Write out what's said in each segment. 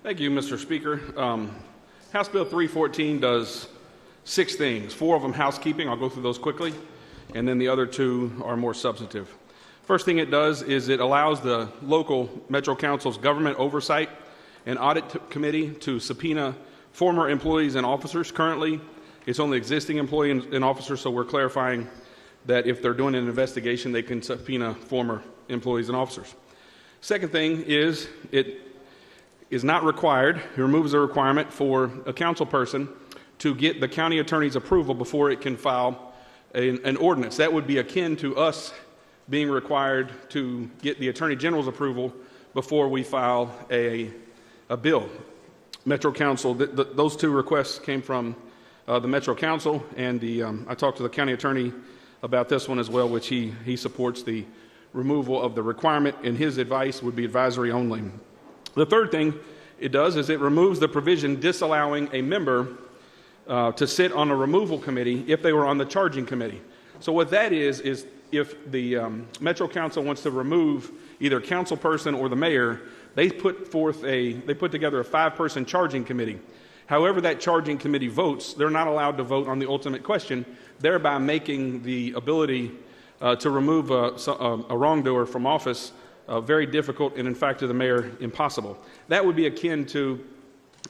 Thank you, Mr. Speaker. House Bill 314 does 6 things, 4 of them housekeeping. I'll go through those quickly, and then the other 2 are more substantive. First thing it does is it allows the local Metro Council's government oversight and audit committee to subpoena former employees and officers. Currently, it's only existing employees and officers, so we're clarifying that if they're doing an investigation, they can subpoena former employees and officers. Second thing is it is not required. It removes the requirement for a council person to get the county attorney's approval before it can file an ordinance. That would be akin to us being required to get the Attorney General's approval before we file a bill. Metro Council, those 2 requests came from the Metro Council, and I talked to the county attorney about this one as well, which he supports the removal of the requirement, and his advice would be advisory only. The third thing it does is it removes the provision disallowing a member to sit on a removal committee if they were on the charging committee. So what that is if the Metro Council wants to remove either council person or the mayor, they put together a 5-person charging committee. However that charging committee votes, they're not allowed to vote on the ultimate question, thereby making the ability to remove a wrongdoer from office very difficult, and in fact to the mayor, impossible. That would be akin to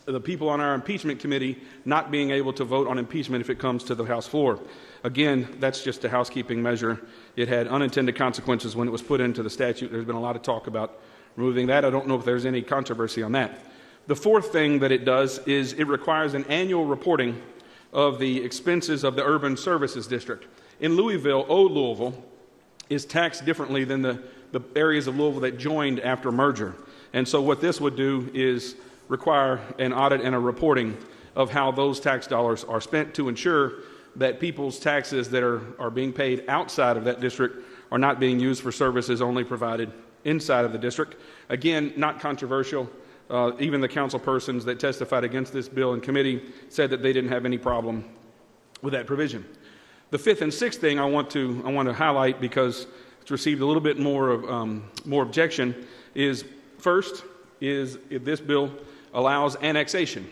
the people on our impeachment committee not being able to vote on impeachment if it comes to the House floor. Again, that's just a housekeeping measure. It had unintended consequences when it was put into the statute. There's been a lot of talk about removing that. I don't know if there's any controversy on that. The fourth thing that it does is it requires an annual reporting of the expenses of the urban services district. In Louisville, old Louisville is taxed differently than the areas of Louisville that joined after merger. And so what this would do is require an audit and a reporting of how those tax dollars are spent to ensure that people's taxes that are being paid outside of that district are not being used for services only provided inside of the district. Again, not controversial. Even the council persons that testified against this bill in committee said that they didn't have any problem with that provision. The fifth and sixth thing I want to highlight, because it's received a little bit more objection, is first is if this bill allows annexation.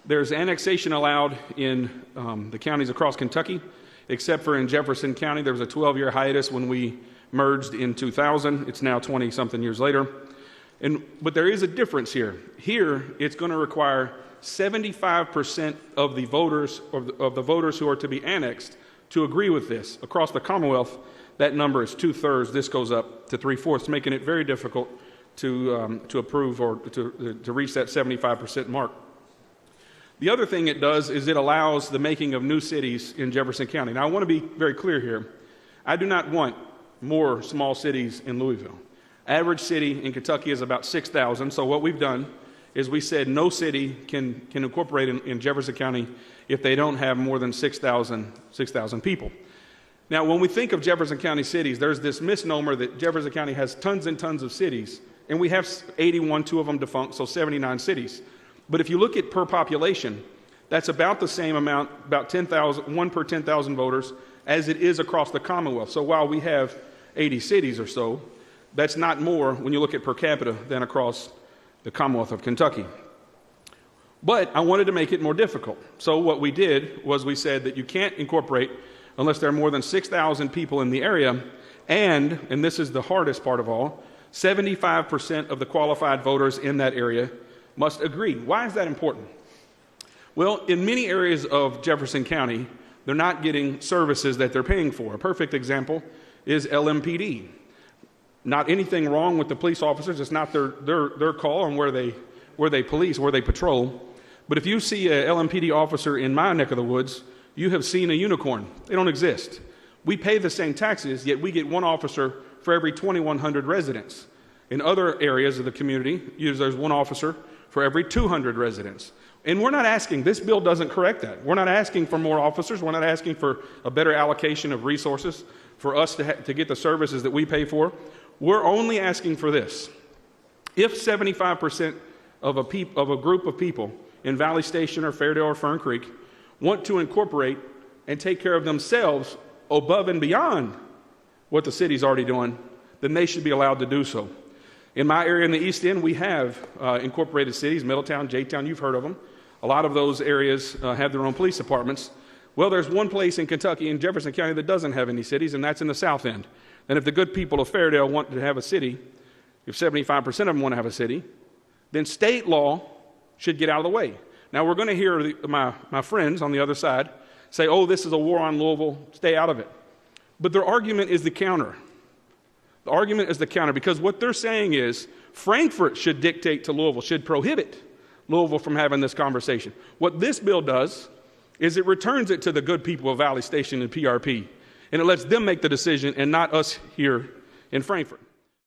There's annexation allowed in the counties across Kentucky, except for in Jefferson County. There was a 12-year hiatus when we merged in 2000. It's now 20-something years later. But there is a difference here. Here, it's going to require 75% of the voters who are to be annexed to agree with this. Across the Commonwealth, that number is 2/3. This goes up to 3/4, making it very difficult to approve or to reach that 75% mark. The other thing it does is it allows the making of new cities in Jefferson County. Now, I want to be very clear here. I do not want more small cities in Louisville. Average city in Kentucky is about 6,000. So what we've done is we said no city can incorporate in Jefferson County if they don't have more than 6,000 people. Now, when we think of Jefferson County cities, there's this misnomer that Jefferson County has tons and tons of cities, and we have 81, 2 of them defunct, so 79 cities. But if you look at per population, that's about the same amount, about 10,000, 1 per 10,000 voters, as it is across the Commonwealth. So while we have 80 cities or so, that's not more when you look at per capita than across the Commonwealth of Kentucky. But I wanted to make it more difficult. So what we did was we said that you can't incorporate unless there are more than 6,000 people in the area, and this is the hardest part of all, 75% of the qualified voters in that area must agree. Why is that important? Well, in many areas of Jefferson County, they're not getting services that they're paying for. A perfect example is LMPD. Not anything wrong with the police officers. It's not their call on where they police, where they patrol. But if you see a LMPD officer in my neck of the woods, you have seen a unicorn. They don't exist. We pay the same taxes, yet we get 1 officer for every 2,100 residents. In other areas of the community, there's 1 officer for every 200 residents. And we're not asking, this bill doesn't correct that. We're not asking for more officers. We're not asking for a better allocation of resources for us to get the services that we pay for. We're only asking for this. If 75% of a group of people in Valley Station or Fairdale or Fern Creek want to incorporate and take care of themselves above and beyond what the city's already doing, then they should be allowed to do so. In my area in the East End, we have incorporated cities, Middletown, J-Town, you've heard of them. A lot of those areas have their own police departments. Well, there's one place in Kentucky, in Jefferson County, that doesn't have any cities, and that's in the South End. And if the good people of Fairdale want to have a city, if 75% of them want to have a city, then state law should get out of the way. Now, we're going to hear my friends on the other side say, oh, this is a war on Louisville, stay out of it. But their argument is the counter. The argument is the counter, because what they're saying is Frankfurt should dictate to Louisville, should prohibit Louisville from having this conversation. What this bill does is it returns it to the good people of Valley Station and PRP, and it lets them make the decision and not us here in Frankfurt.